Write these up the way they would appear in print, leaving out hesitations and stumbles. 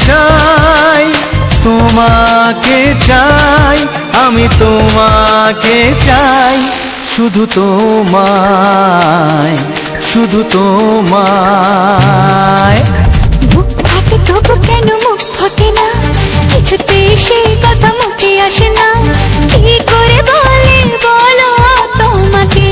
চাই, তোমাকে চাই, আমি তোমাকে চাই, শুধু তোমায়, শুধু তোমায়। বুক ফাটে তবু কেন মুখ ফোটে না, কিছুতে সেই কথা মুখে আসে না, কি করে বলে বলো তোমাকে।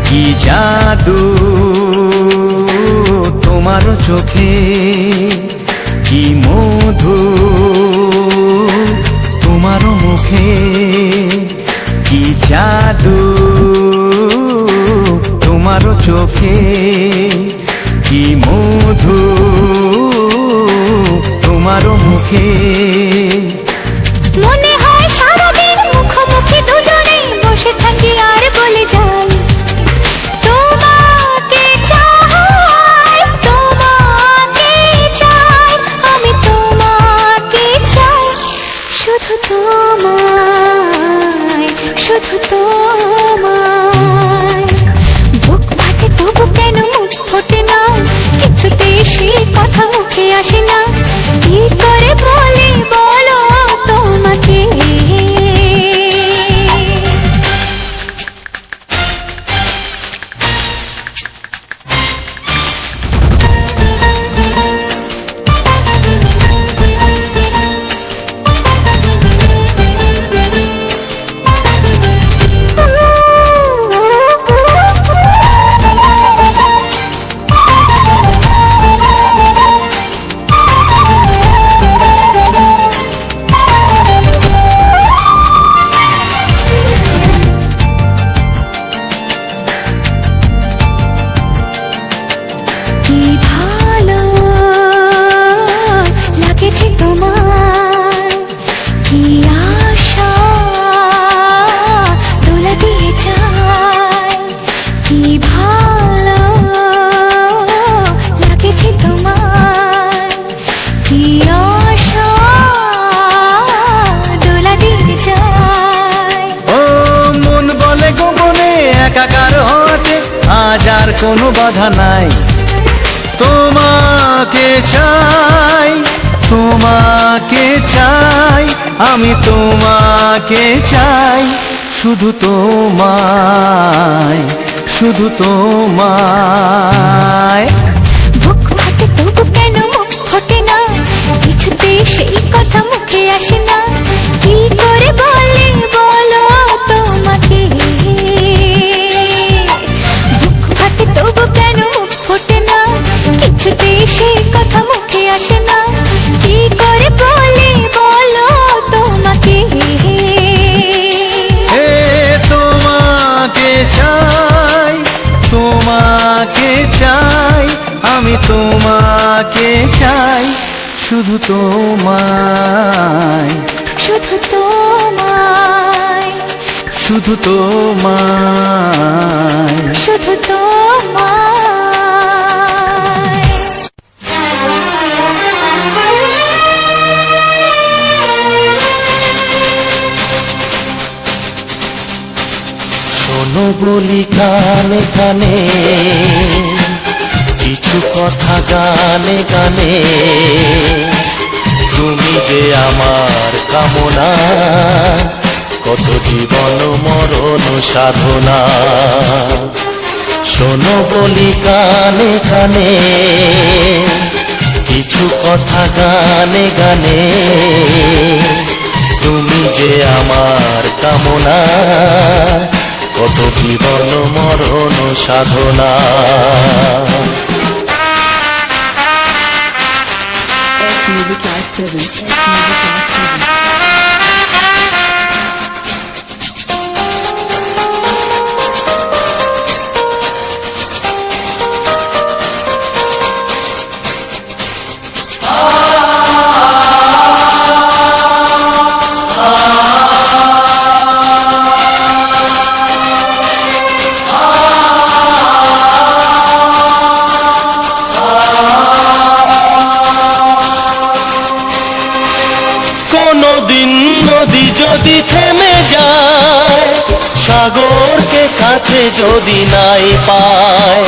কি জাদু তোমার চোখে, কি মধু তোমার মুখে, কি জাদু তোমার চোখে, কি মধু তোমার মুখে। মনে হয় সারাদিন মুখোমুখি দুজনে বসে থাকি আর বলে যাই, তোমাকে চাই, তোমাকে চাই, আমি তোমাকে চাই, শুধু তোমায়, শুধু তোমায়। বুক ফাটে তবু কেন মুখ ফোটে না, কিছুতে সেই কথা মুখে আসে না, কি করে বলে বলো তোমাকে। কি ভালো লাগেছে তোমার, কি আশা দোলা দিয়ে যায়, কি ভালো লাগেছে তোমার, কি আশা দোলা দিয়ে যায়। ও মন বলে গোপনে একাকার হতে আজ আর কোনো বাধা নাই, তোমাকে চাই, তোমাকে চাই, আমি তোমাকে চাই, শুধু তোমায়, শুধু তোমায়। বুক ফাটে তবু কেন মুখ ফোটে না, কিছুতে সেই কথা মুখে আসে না, কি করে বলে বলো তোমাকে। বুক ফাটে তবু কেন মুখ ফোটে না, কিছুতে সেই কথা মুখে আসে না, কি করে বলে বলো তোমাকে। হে তোমাকে চাই, তোমাকে চাই, আমি তোমাকে চাই, শুধু তোমায়, শুধু তোমায়, শুধু তোমায়, শুধু তোমায়। শোনো বলি কানে কানে, কিছু কথা গানে গানে, তুমি যে আমার কামনা, কত জীবন মরণ সাধনা। শোনো বলি কানে কানে, কিছু কথা গানে গানে, তুমি যে আমার কামনা, কত জীবন মরণ সাধনা। Music Live presents Music Live presents কোনদিন নদী যদি থেমে যায়, সাগরকে কাছে যদি নাই পায়,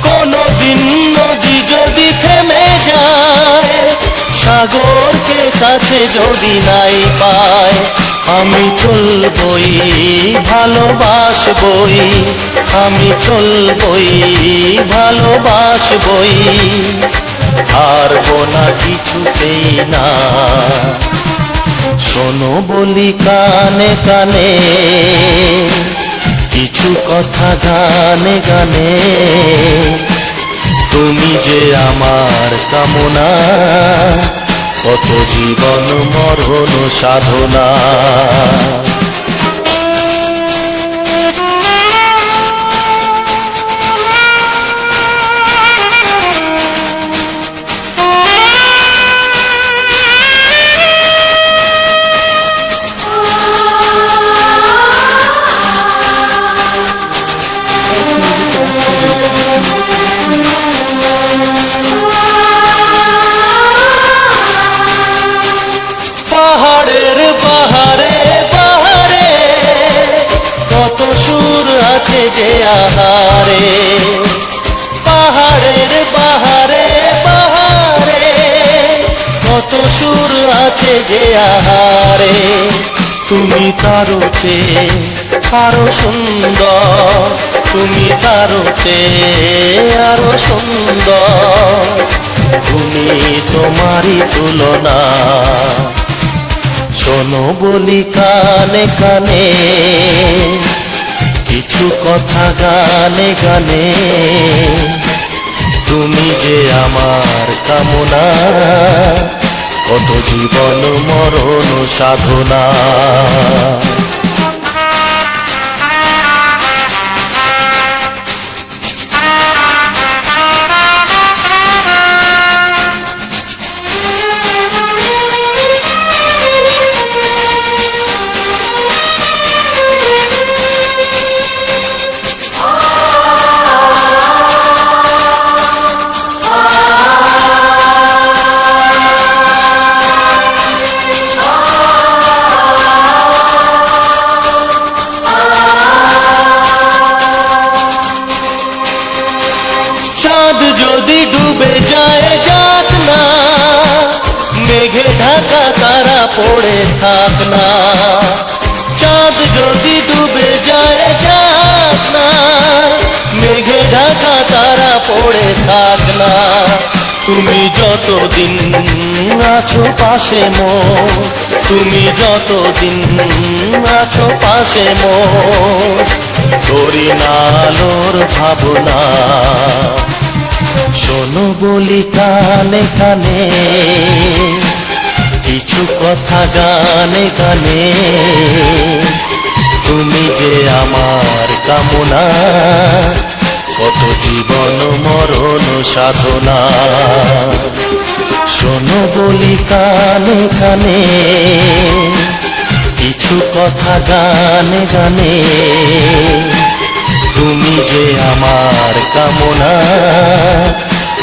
কোনদিন নদী যদি থেমে যায়, সাগরকে কাছে যদি নাই পায়, আমি চলবই ভালোবাসবই, আমি চলবই ভালোবাসবই, হারবো না কিছুতেই না। শোনো বলি কানে কানে, কিছু কথা গানে গানে, তুমি যে আমার কামনা, কত জীবন মরণ সাধনা। পাহাড়ের বাহারে বাহারে কত সুর আছে যে আহারে, পাহাড়ের বাহারে বাহারে কত সুর আছে যে আহারে, তুমি তারও চেয়ে আরো সুন্দর, তুমি তারও চেয়ে আরো সুন্দর, তুমি তোমারই তুলনা। শোনো বলি কানে কানে, কিছু কথা গানে গানে, তুমি যে আমার কামনা, কত জীবন মরণ সাধনা। চাঁদ যদি ডুবে যায় যাক না, মেঘে ঢাকা তারা পড়ে থাক না, চাঁদ যদি ডুবে যায় যাক না, মেঘে ঢাকা তারা পড়ে থাক না, তুমি যতদিন আছো পাশে মোর, তুমি যতদিন আছো পাশে মোর, করি না আলোর ভাবনা। শোনো বলি কানে কানে, কিছু কথা গানে গানে, তুমি যে আমার কামনা, কত জীবন মরণ সাধনা। শোনো বলি কানে কানে, কিছু কথা গানে গানে, তুমি যে আমার কামনা,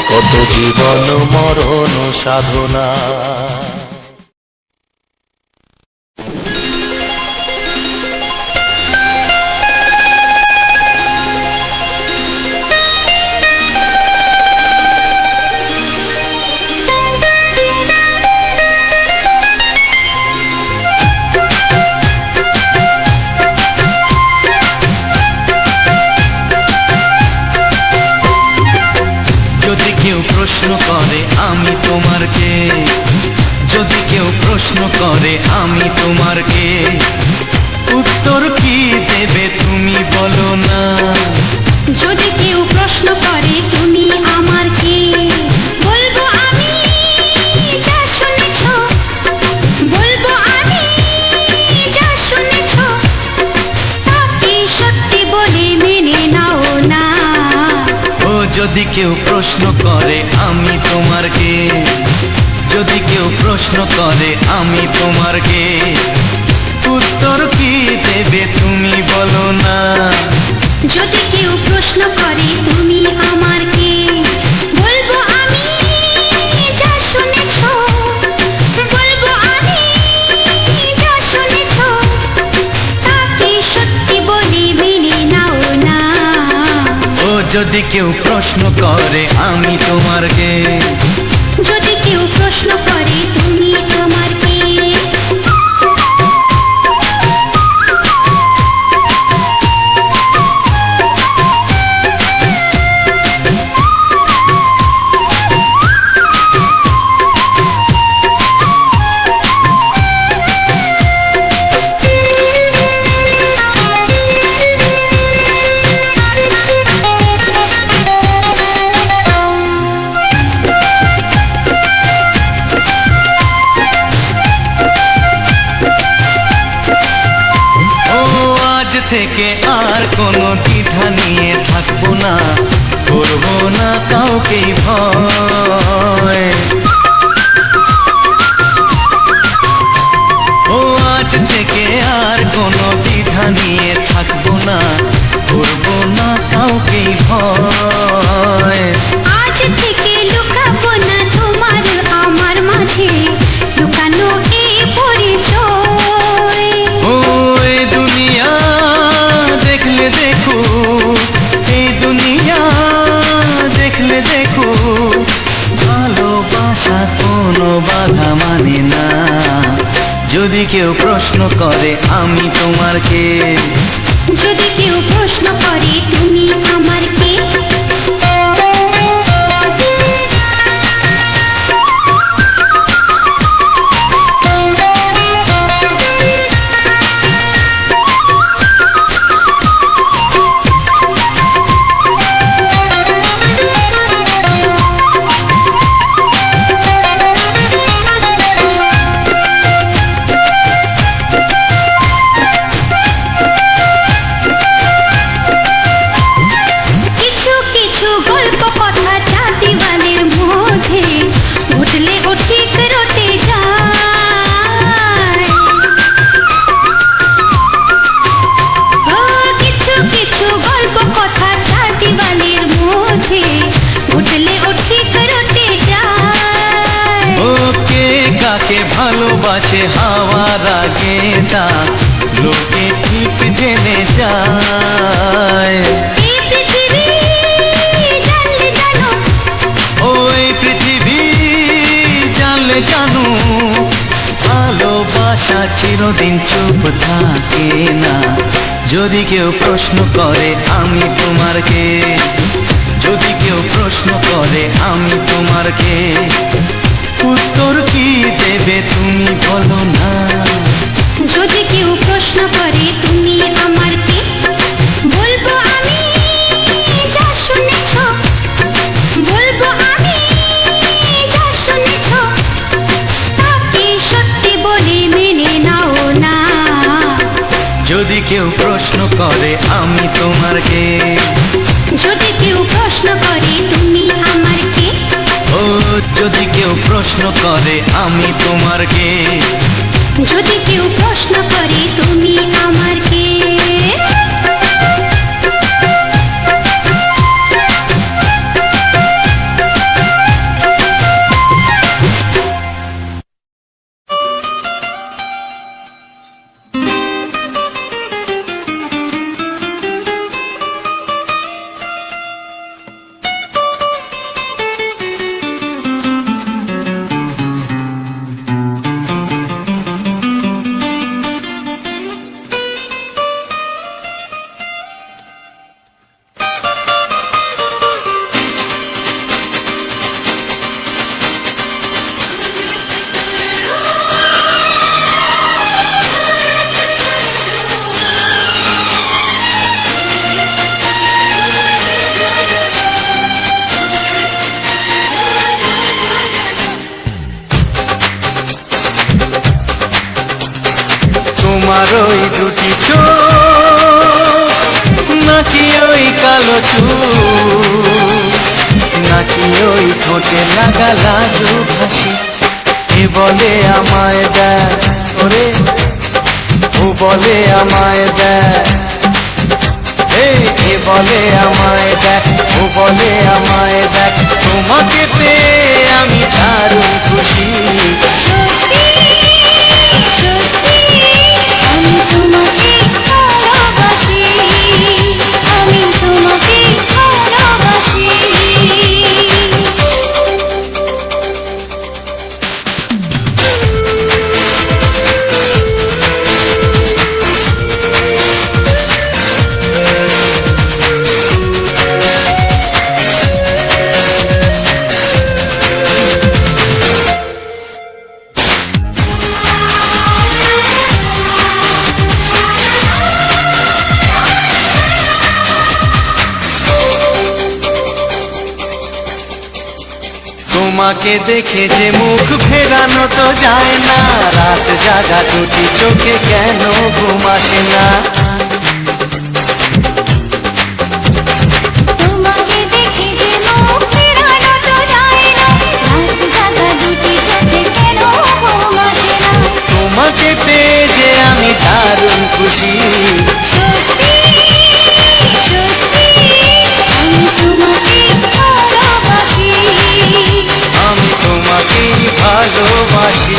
কত জীবন মরণ সাধনা। যদি কেউ প্রশ্ন করে আমি তোমার কে, যদি কেউ প্রশ্ন করে আমি তোমার কে, উত্তর কি দেবে তুমি বলো না। যদি কেউ প্রশ্ন করে তুমি আমার কে, বলবো আমি যদি কেউ প্রশ্ন করে আমি তোমার কে, যদি কেউ প্রশ্ন করে আমি তোমার কে, উত্তর কি দেবে তুমি বলো না। যদি কেউ প্রশ্ন করে তুমি আমার কে, বলবো আমি যা শুনেছ, বলবো আমি যা শুনেছ, তাকে সত্যি বলে মেনে নাও না। ও যদি কেউ প্রশ্ন করে আমি তোমার কে, যদি কেউ প্রশ্ন করে তুমি আমার কে। থেকে আর কোনো দ্বিধা নিয়ে থাকবো না, করবো না কাউকেই ভয়। ও আজ থেকে আর কোনো দ্বিধা নিয়ে থাকবো না, করবো না কাউকেই ভয়। আজ থেকে লুকাবো না তোমার আমার মাঝে লুকানো এই পরিচয়। ও এই দুনিয়া দেখলে দেখো, এই দুনিয়া দেখলে দেখো, ভালোবাসা কোনো বাধা মানে না। যদি কেউ প্রশ্ন করে আমি তোমার কে, যদি কেউ প্রশ্ন করে তুমি আমার কে। ভালোবাসে হাওয়ার আগে তা লোকে ঠিক জেনে যায়। ওই পৃথিবী জানলে জানো, ভালোবাসা চিরদিন চুপ থাকে না। যদি কেউ প্রশ্ন করে আমি তোমার কে, যদি কেউ প্রশ্ন করে আমি তোমার কে, উত্তর কি দেবে তুমি বলো না। যদি কেউ প্রশ্ন করে তুমি আমার কে, বলবো আমি যা শুনেছ, বলবো আমি যা শুনেছ, তাকে সত্যি বলে মেনে নাও না। যদি কেউ প্রশ্ন করে আমি তোমার কে, যদি কেউ প্রশ্ন করে তুমি আমার কে, ও যদি কেউ প্রশ্ন করে আমি তোমার কে, যদি কেউ প্রশ্ন করে তুমি আমার কে। তোমার ওই দুটি চোখ নাকি ওই কালো চুল, নাকি ওই ঠোঁটে লাগা লাজুক হাসি। এ বলে আমায় দেখ ওরে, ও বলে আমায় দেখ, এ বলে আমায় দেখ, ও বলে আমায় দেখ, তোমাকে পেয়ে আমি দারুণ খুশি। সত্যি সত্যি আমি তোমাকে ভালোবাসি, আমি তোমাকে ভালোবাসি। তোমাকে দেখে যে মুখ ফেরানো তো যায় না, রাত জাগা দুটি চোখে কেন ঘুম আসে না। তোমাকে দেখে যে মুখ ফেরানো তো যায় না, রাত জাগা দুটি চোখে কেন ঘুম আসে না। তোমাকে পেয়ে যে আমি দারুণ খুশি। সত্যি সত্যি আমি তোমাকে ভালোবাসি, আমি তোমাকেই ভালোবাসি।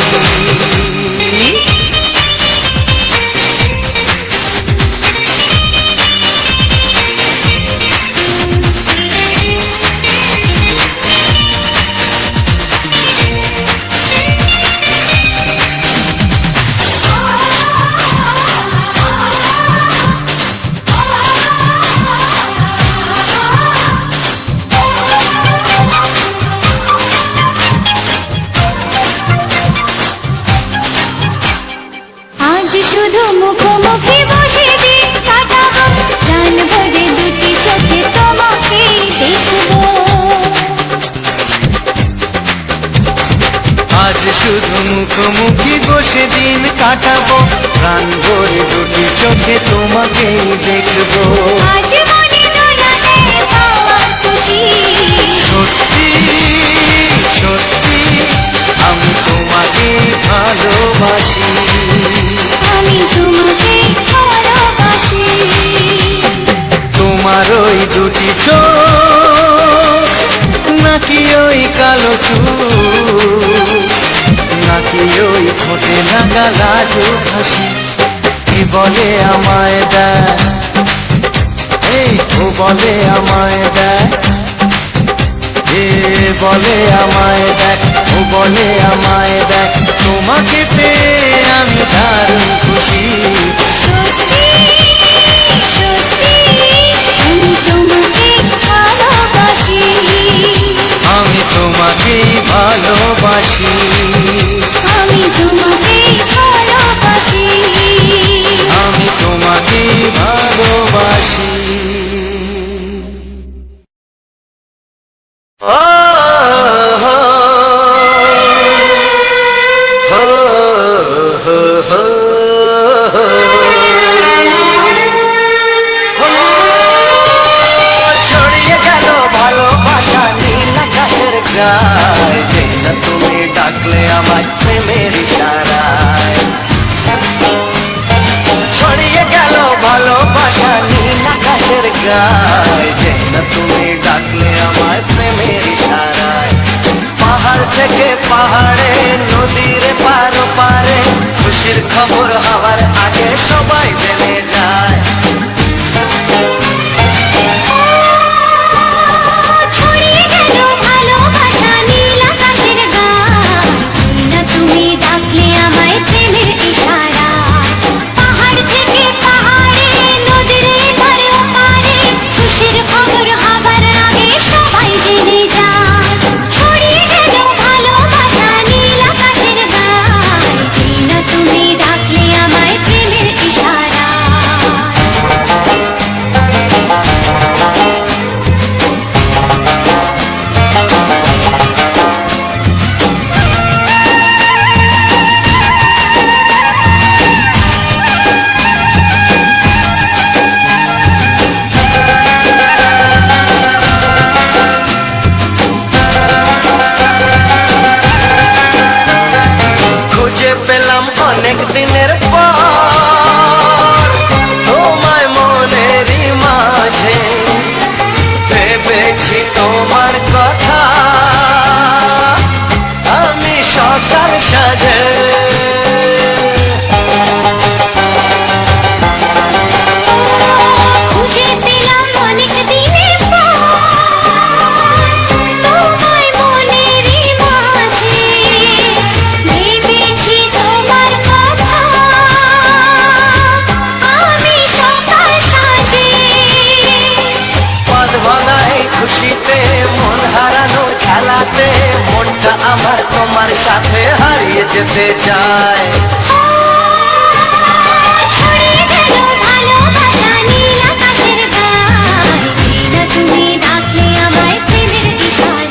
আজ শুধু মুখোমুখি বসে দিন কাটাবো, প্রাণ ভরে দুটি চোখে তোমাকে দেখবো। আজ শুধু মুখোমুখি বসে দিন কাটাবো, প্রাণ ভরে দুটি চোখে তোমাকেই দেখবো। আজ মনে দোলাতে পাওয়ার খুশি। সত্যি সত্যি আমি তোমাকেই ভালোবাসি। আমি তোমাকে ভালোবাসি। তোমার ওই দুটি চোখ নাকি ওই কালো চুল, নাকি ওই ঠোঁটে লাগা লাজুক হাসি। কি বলে আমায় দেখ, এই ও বলে আমায় দেখ, এ বলে আমায় দেখ, ও বলে আমায় দেখ, তোমাকে পেয়ে আমি দারুণ খুশি। সত্যি সত্যি আমি তোমাকে ভালোবাসি, আমি তোমাকেই ভালোবাসি। আমি তোমাকে ভালোবাসি। আমি তোমাকেই ভালোবাসি। ছড়িয়ে গেল ভালোবাসা নীল আকাশের গায়ে, যে না তুমি ডাকলে আমার প্রেমের ইশারায়। ছড়িয়ে গেল ভালোবাসা নীল আকাশের গায়ে, যে না তুমি ডাকলে আমার প্রেমের ইশারায়। পাহাড় থেকে পাহাড়ে, নদীর পারো পারে, খুশির খবর হওয়ার আগে সবাই জেনে যায়। ছড়িয়ে গেল ভালোবাসা নীল আকাশের গায়ে, না তুমি ডাকলে আমায় প্রেমের ইশারায়। পাহাড় থেকে পাহাড়ে, নদীর ধারে ওপারে, খুশির খবর হবার আগে সবাই জেনে যায়। ছড়িয়ে গেল ভালোবাসা নীল আকাশের গায়ে, না তুমি ডাকলে আমায় খুঁজে পেলাম অনেক দিনের পর তোমায় মনেরই মাঝে, ভেবেছি তোমার কথা আমি সকাল সাজে। খুঁজে পেলাম অনেক দিনের পর তোমায় মনেরই মাঝে, ভেবেছি তোমার কথা আমি সকাল সাজে। পদ ভাঙাই খুশিতে মন হারানো খেলাতে মনটা আমার তোমার সাথে হারিয়ে যেতে চায়। ছড়িয়ে গেল ভালোবাসা নীল আকাশের গায়ে, যেটা তুমি ডাকলে আমায় প্রেমের ইশারায়।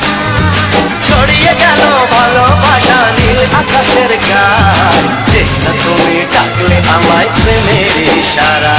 ছড়িয়ে গেল ভালোবাসা নীল আকাশের গায়, যেটা তুমি ডাকলে আমায় প্রেমের ইশারা।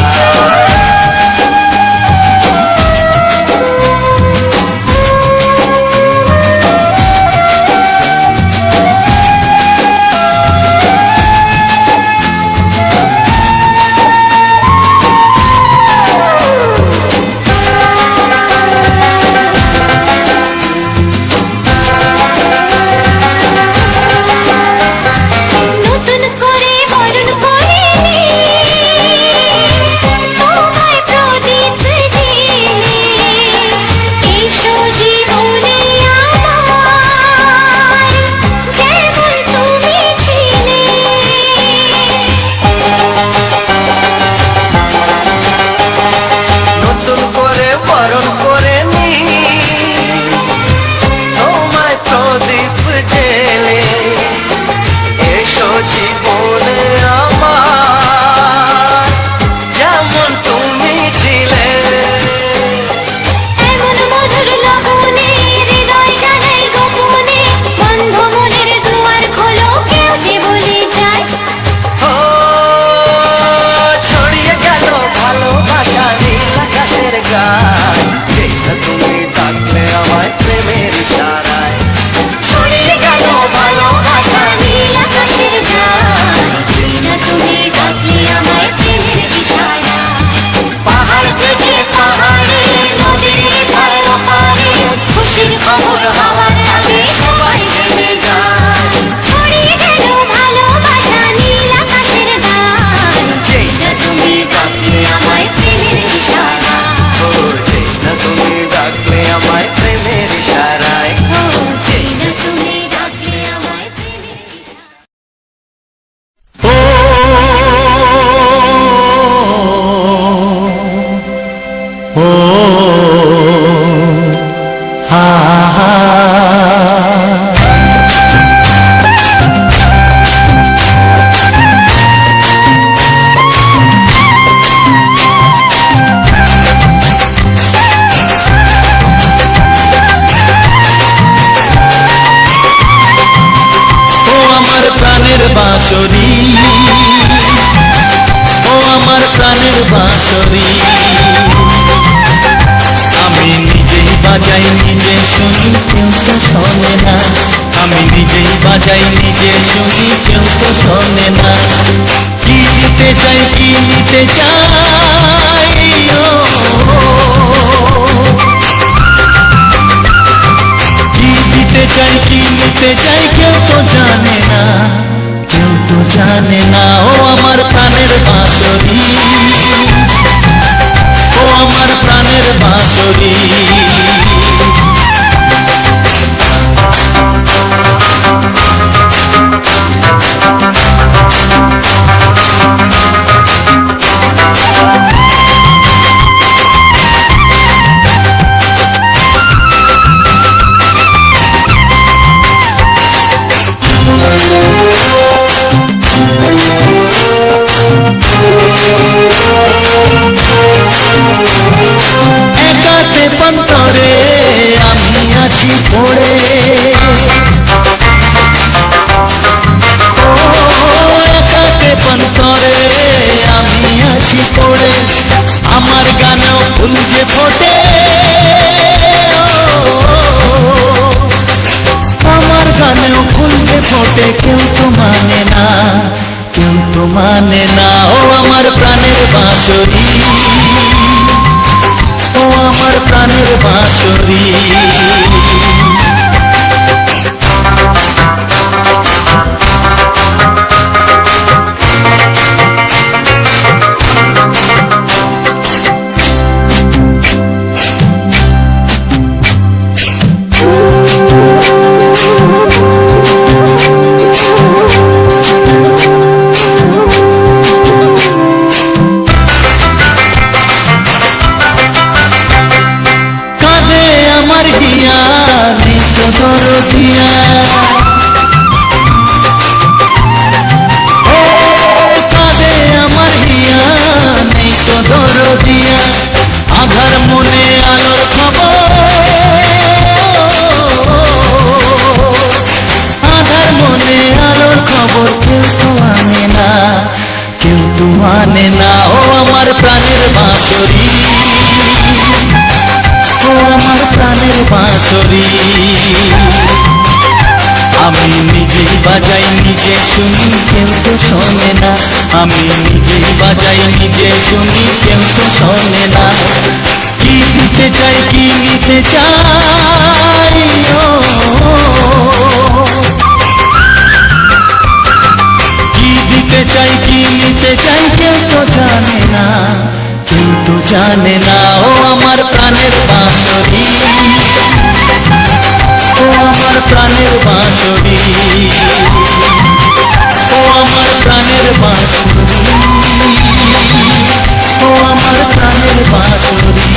নতুন করে বরণ করিনি তোমায় প্রদীপ জেলে, এসো জীবনে আমার যেমন তুমি ছিলে। নতুন করে বরণ করে নি তোমায় প্রদীপ জেলে, এসো জীবনে আমার যেমন তুমি ছিলে। এমন মধুর লগনে হৃদয় জানাই গোপনে, বন্ধ মনের দুয়ার খোলো কেউ যে বলে যায়। ও ছড়িয়ে গেল ভালোবাসা নীল আকাশের গায়, যেটা তুমি ডাকলে আমায় প্রেমের ইশারায়। ছড়িয়ে গেল ভালোবাসা নীল আকাশের গায়ে, যেটা তুমি ডাকলে আমায় প্রেমের ইশারায়। পাহাড় থেকে পাহাড়ে নদীর ধারে ওপারে খুশির খবর হওয়ার আগে সবাই জেনে যায়। ছড়িয়ে গেল ভালোবাসা নীল আকাশের গায়ে, যেটা তুমি ডাকলে আমায় প্রেমের ইশারায়। ও যেটা তুমি ডাকলে আমায় প্রেমের ইশারায়। ও যেটা তুমি ডাকলে আমায় প্রেমের ইশারায়। ও হা হা ও আমার প্রাণের বাঁশরি, ও আমার প্রাণের বাঁশরি, আমি নিজেই বাজাই নিজে শুনি কেউ তো শোনে না, আমি নিজেই বাজাই নিজে শুনি কেউ তো শোনে না। কি দিতে চাই কি নিতে চাই ও, কি দিতে চাই কি নিতে চাই কেউ তো জানে না, কেউ তো জানে না। ও আমার প্রাণের বাঁশরি, ও আমার প্রাণের বাঁশরি, একাতে পন্থ কেউ তো মানে না, কেউ তো মানে না। ও আমার প্রাণের বাঁশরি, ও আমার প্রাণের বাঁশরি। আধার মনে আলোর খবর, আধার মনে আলোর খবর কেউ তো আনে না, কেউ তো আনে না। ও আমার প্রাণের বাঁশরি, ও আমার প্রাণের বাঁশরি। আমি নিজেই বাজাই নিজে শুনি, কেউ তো শোনে না। আমি নিজেই বাজাই নিজে শুনি, কেউ তো শোনে না। কি দিতে চাই, কি নিতে চাই, কি দিতে চাই, কি নিতে চাই, কেউ তো জানে না, কেউ তো জানে না। ও আমার প্রাণের বাঁশরি, ও আমার প্রাণের বাঁশরি, ও আমার প্রাণের বাঁশরি, ও আমার প্রাণের বাঁশরি।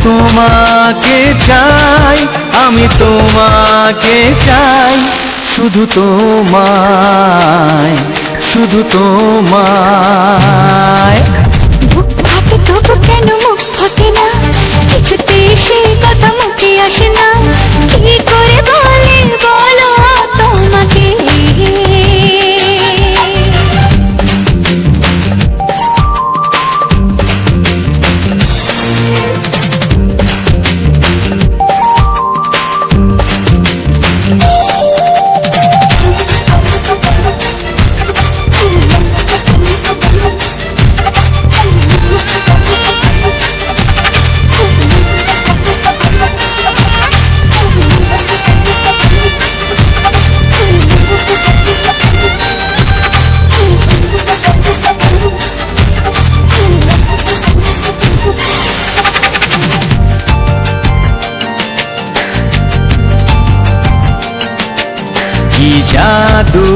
তোমাকে চাই, আমি তোমাকে চাই, শুধু তোমায়, শুধু তোমায়। বুক ফাটে তবু কেন মুখ ফোটে না, কিছুতে সে কথা মুখে আসে না। কি করে বলি বলো তোমাকে, কি জাদু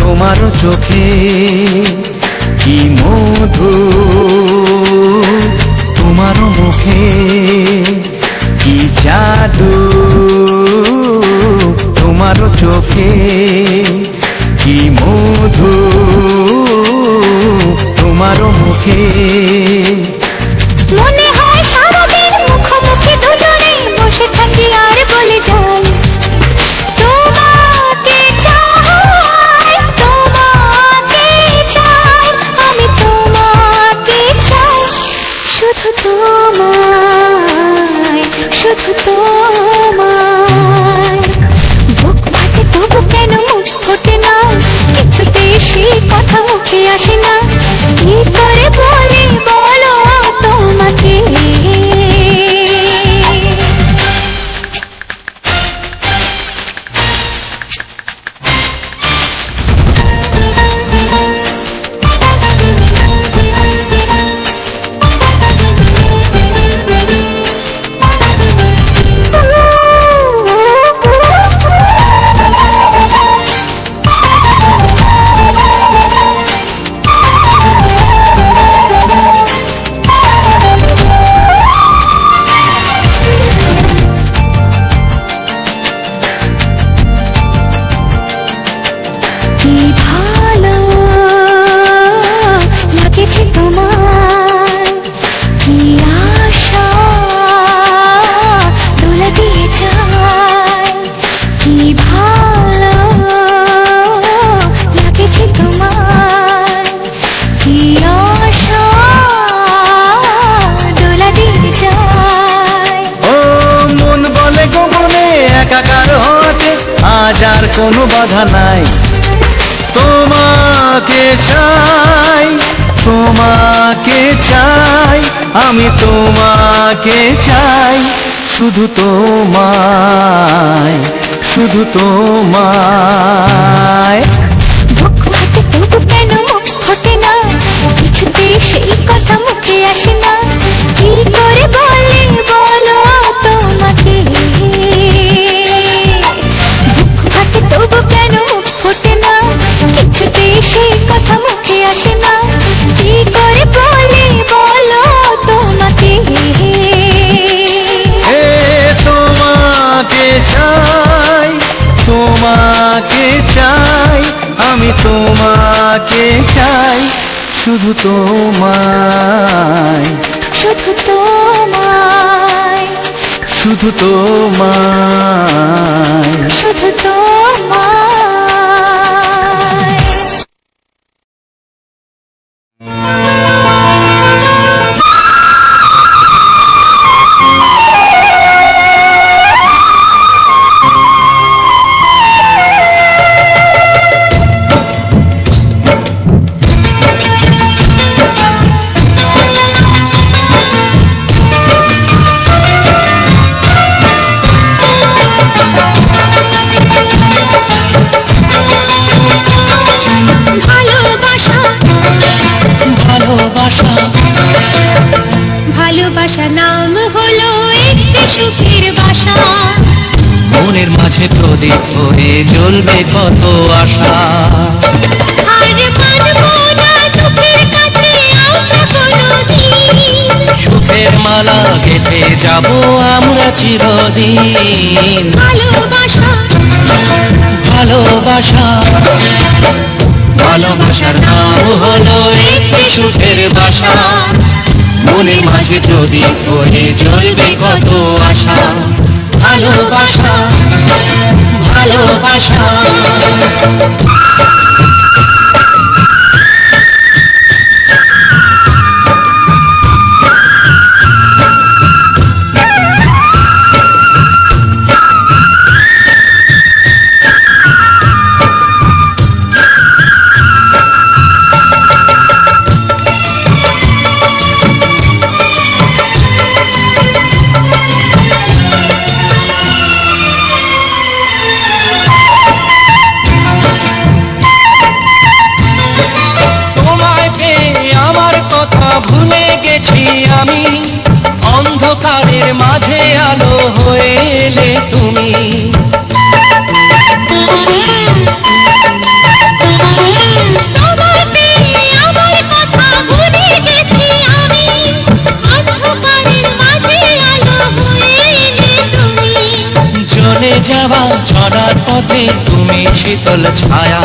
তোমার চোখে, কি মধু তোমার মুখে, কি জাদু তোমার চোখে, কি মধু তোমার মুখে। মনে হয় সারাদিন মুখোমুখি দুজনে বসে থাকি আর বলে যাই তোমাকে চাই, তোমাকে চাই, আমি তোমাকে চাই, শুধু তোমায়, শুধু তোমায়। বুক ফাটে তবু কেন মুখ ফোটে না, কিছুতে সে কথা মুখে আসে না। কি করে বলি কোনো বাধা নাই। তোমাকে চাই, তোমাকে চাই, আমি তোমাকে চাই, শুধু তোমায়, শুধু তোমায়। বুক ফাটে তবু কেন মুখ ফোটে না, কিছুতে সেই কথা মুখে আসে না, কি করে বলে বলো তোমাকে। বুক ফাটে তবু কেন মুখ ফোটে না, কিছুতে সেই কথা মুখে আসে না, কি করে বলে বলো তোমাকে। হে তোমাকে চাই, তোমাকে চাই, আমি তোমাকে চাই, শুধু তোমায়, শুধু তোমায়, শুধু তোমায়। শুধু তোমায়। ভালোবাসা, ভালোবাসা নাম হলো একটি সুখের বাসা, মনের মাঝে প্রদীপ হয়ে জ্বলবে কত আশা। আর মানবো না দুঃখের কাছে আমরা কোনোদিন, সুখের মালা গেঁথে যাব আমরা চিরদিন। ভালোবাসা, ভালোবাসা, ভালোবাসার নাম হলো একটি সুখের বাসা, মনের মাঝে প্রদীপ হয়ে জ্বলবে কত আশা। ভালোবাসা, ভালোবাসা। ভুলে গেছি আমি, অন্ধকারের মাঝে আলো হয়ে এলে তুমি। তোমায় পেয়ে আমার কথা ভুলে গেছি আমি, অন্ধকারের মাঝে আলো হয়ে এলে তুমি। জ্বলে যাওয়া ঝড়ার পথে তুমি শীতল ছায়া,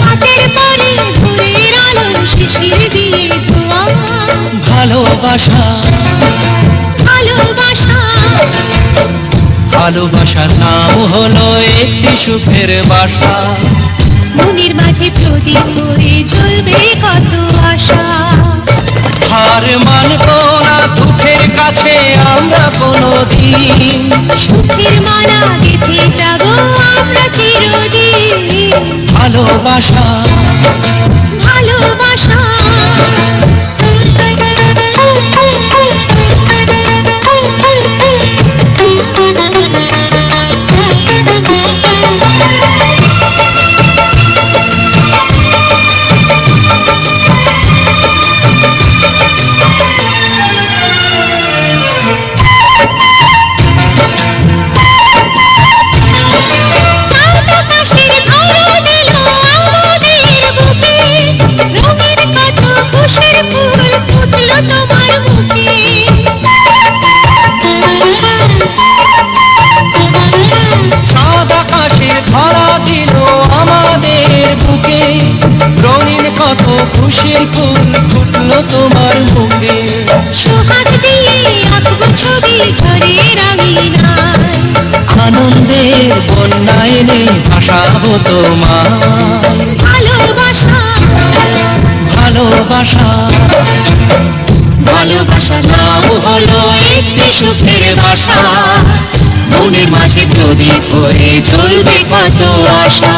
রাতের পরে ভোরের আলো শিশির দিয়ে ধোয়া। ভালোবাসা, ভালোবাসা, ভালোবাসার নাম হলো একটি সুখের বাসা, মনের মাঝে প্রদীপ হয়ে জ্বলবে কত আশা। হার মানবো না দুঃখের কাছে আমরা কোনোদিন, সুখের মালা গেঁথে যাব আমরা চিরদিন। ভালোবাসা, ভালোবাসা। খুশির ফুল ফুটলো তোমার মুখে, সোহাগ দিয়ে আঁকবো ছবি ঘরের আঙিনায়, আনন্দের বন্যা এনে ভাসাবো তোমায়। ভালোবাসা, ভালোবাসা, ভালোবাসা নাম হলো একটি সুখের বাসা, মনের মাঝে প্রদীপ হয়ে জ্বলবে কত আশা।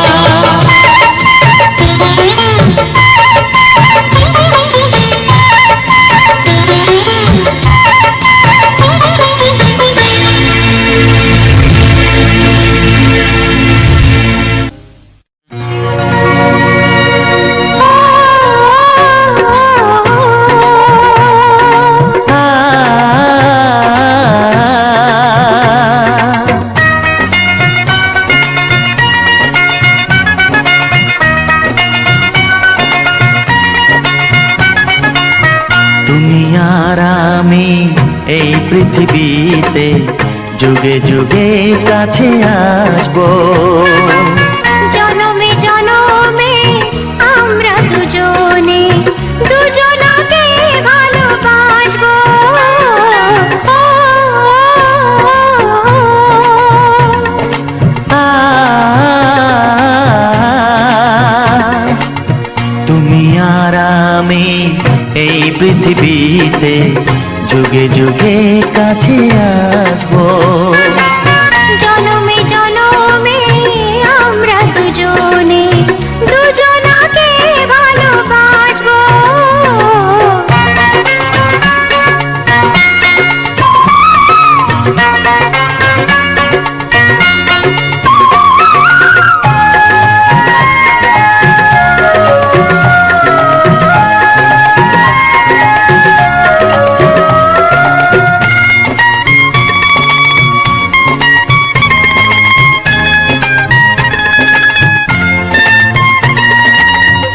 তুমি আর আমি এই পৃথিবীতে যুগে যুগে কাছে আসবো। জনমে জনমে আমরা দুজনে দুজনকে ভালোবাসবো। তুমি আর আমি এই পৃথিবীতে যুগে যুগে কাছে আসবো। জনমে জনমে আমরা দুজনে দুজনকে ভালোবাসবো।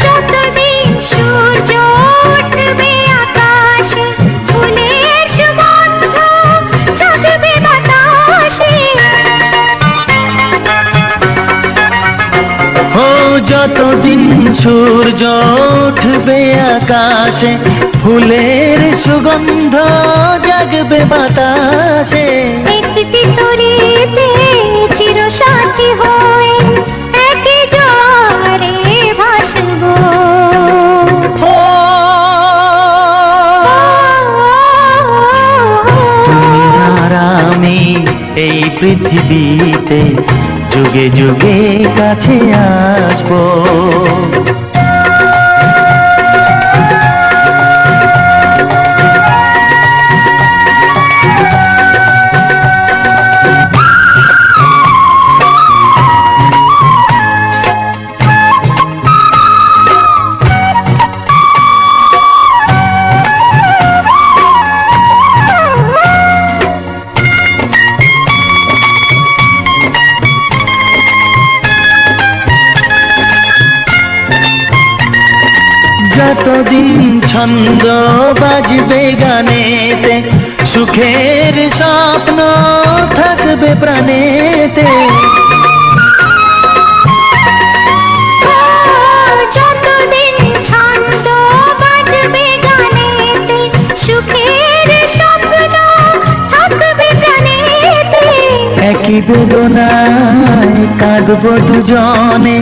যতদিন সূর্য উঠবে আকাশে, ফুলের সুগন্ধ জাগবে বাতাসে। ও যতদিন সূর্য উঠবে আকাশে, ফুলের সুগন্ধ জাগবে বাতাসে। একটি তরিতে চিরসাথী হয়ে একই জোয়ারে ভাসবো। ও তুমি আর আমি এই পৃথিবীতে যুগে যুগে কাছে আসবো। যতদিন ছন্দ বাজবে গানেতে, সুখের স্বপ্ন থাকবে প্রাণেতে। যতদিন ছন্দ বাজবে গানেতে, সুখের স্বপ্ন থাকবে প্রাণেতে। একই বেদনায় কাঁদবো দুজনে,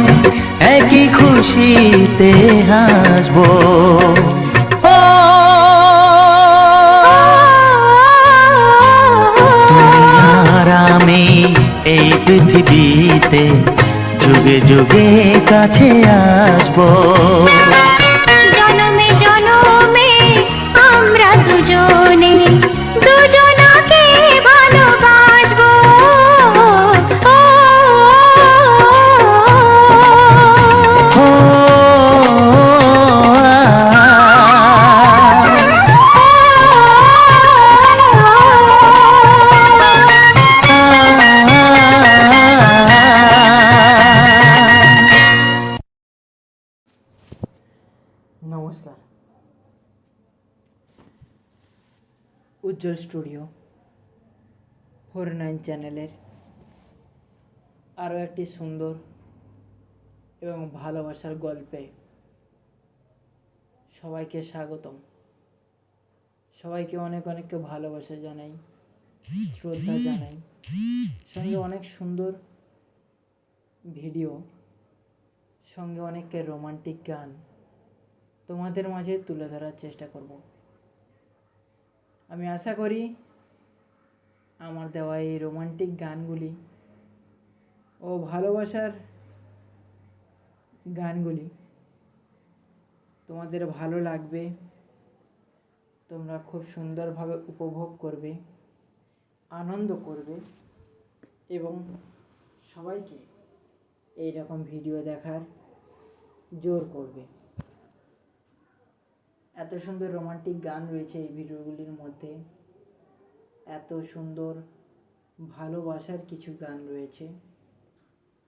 একই খুশিতে হাসবো। ও তুমি আর আমি এই পৃথিবীতে যুগে যুগে কাছে আসবো। জনমে জনমে আমরা দুজনে দুজনকে ভালোবাসবো। নমস্কার, উজ্জ্বল স্টুডিও 49 চ্যানেলের আরও একটি সুন্দর এবং ভালোবাসার গল্পে সবাইকে স্বাগতম। সবাইকে অনেক অনেক ভালোবাসা জানাই, শ্রদ্ধা জানাই। সঙ্গে অনেক সুন্দর ভিডিও, সঙ্গে অনেক রোমান্টিক গান তোমাদের মাঝে তুলে ধরার চেষ্টা করব। আমি আশা করি আমার দেওয়া এই রোমান্টিক গানগুলি ও ভালোবাসার গানগুলি তোমাদের ভালো লাগবে, তোমরা খুব সুন্দরভাবে উপভোগ করবে, আনন্দ করবে এবং সবাইকে এই রকম ভিডিও দেখার জোর করবে। এত সুন্দর রোমান্টিক গান রয়েছে এই ভিডিওগুলির মধ্যে, এত সুন্দর ভালোবাসার কিছু গান রয়েছে,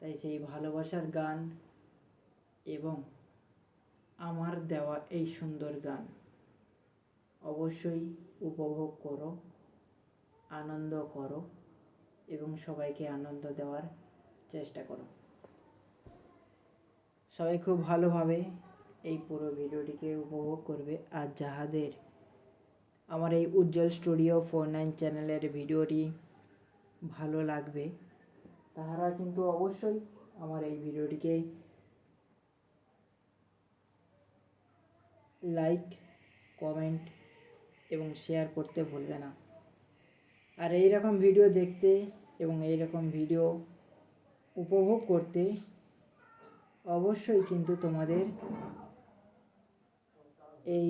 তাই সেই ভালোবাসার গান এবং আমার দেওয়া এই সুন্দর গান অবশ্যই উপভোগ করো, আনন্দ করো এবং সবাইকে আনন্দ দেওয়ার চেষ্টা করো। সবাই খুব ভালোভাবে এই পুরো ভিডিওটিকে উপভোগ করবে। আর যাহাদের আমার এই উজ্জ্বল স্টুডিও 49 চ্যানেলের ভিডিওটি ভালো লাগবে তাহারা কিন্তু অবশ্যই আমার এই ভিডিওটিকে লাইক, কমেন্ট এবং শেয়ার করতে ভুলবে না। আর এই রকম ভিডিও দেখতে এবং এই রকম ভিডিও উপভোগ করতে অবশ্যই কিন্তু তোমাদের এই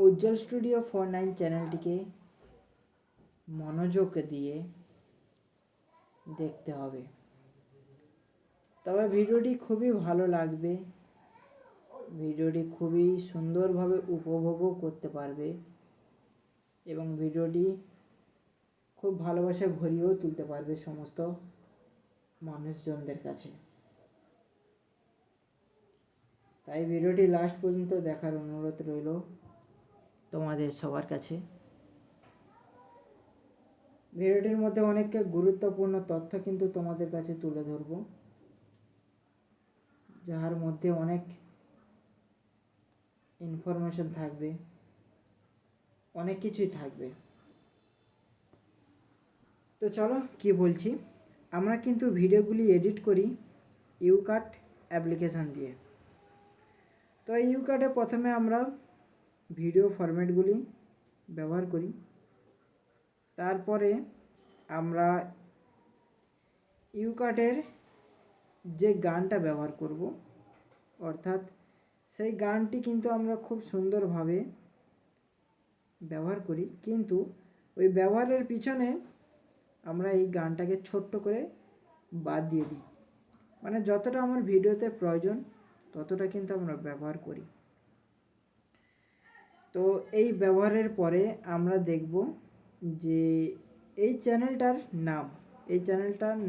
উজ্জ্বল স্টুডিও 49 চ্যানেলটিকে মনোযোগ দিয়ে দেখতে হবে, তবে ভিডিওটি খুবই ভালো লাগবে, ভিডিওটি খুবই সুন্দরভাবে উপভোগও করতে পারবে এবং ভিডিওটি খুব ভালোবাসায় ভরিয়েও তুলতে পারবে সমস্ত মানুষজনদের কাছে। তাই ভিডিওটি লাস্ট পর্যন্ত দেখার অনুরোধ রইল তোমাদের সবার কাছে। ভিডিওটির মধ্যে অনেক গুরুত্বপূর্ণ তথ্য কিন্তু তোমাদের কাছে তুলে ধরব, যার মধ্যে অনেক ইনফরমেশন থাকবে, অনেক কিছুই থাকবে। তো চলো কি বলছি, আমরা কিন্তু ভিডিওগুলি এডিট করি ইউকাট অ্যাপ্লিকেশান দিয়ে। তো এই ইউকাটে প্রথমে আমরা ভিডিও ফরম্যাটগুলি ব্যবহার করি, তারপরে আমরা ইউকাটের যে গানটা ব্যবহার করব, অর্থাৎ সেই গানটি কিন্তু আমরা খুব সুন্দরভাবে ব্যবহার করি, কিন্তু ওই ব্যবহারের পিছনে আমরা এই গানটাকে ছোট্ট করে বাদ দিয়ে দিই, মানে যতটা আমার ভিডিওতে প্রয়োজন ততটা কিন্তু আমরা ব্যবহার করি। তো এই ব্যবহারের পরে আমরা দেখব যে এই চ্যানেলটার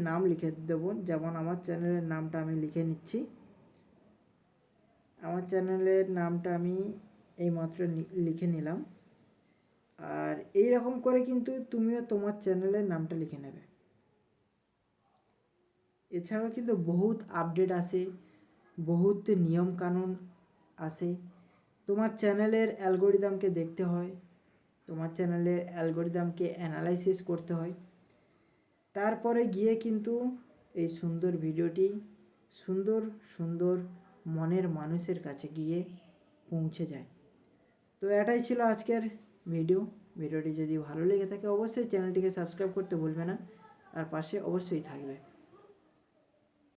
নাম লিখে দেব। যেমন আমার চ্যানেলের নামটা আমি লিখে নিচ্ছি, আমার চ্যানেলের নামটা আমি এইমাত্র লিখে নিলাম। আর এই রকম করে কিন্তু তুমিও তোমার চ্যানেলের নামটা লিখে নেবে। এছাড়াও কিন্তু বহুত আপডেট আসে, বহুত নিয়ম কানুন আসে। তোমার চ্যানেলের অ্যালগোরিদমকে দেখতে হয়, তোমার চ্যানেলের অ্যালগোরিদমকে অ্যানালাইসিস করতে হয়, তারপরে গিয়ে কিন্তু এই সুন্দর ভিডিওটি সুন্দর সুন্দর মনের মানুষের কাছে গিয়ে পৌঁছে যায়। তো এটাই ছিল আজকের ভিডিওটি যদি ভালো লেগে থাকে অবশ্যই চ্যানেলটিকে সাবস্ক্রাইব করতে ভুলবে না, আর পাশে অবশ্যই থাকবে।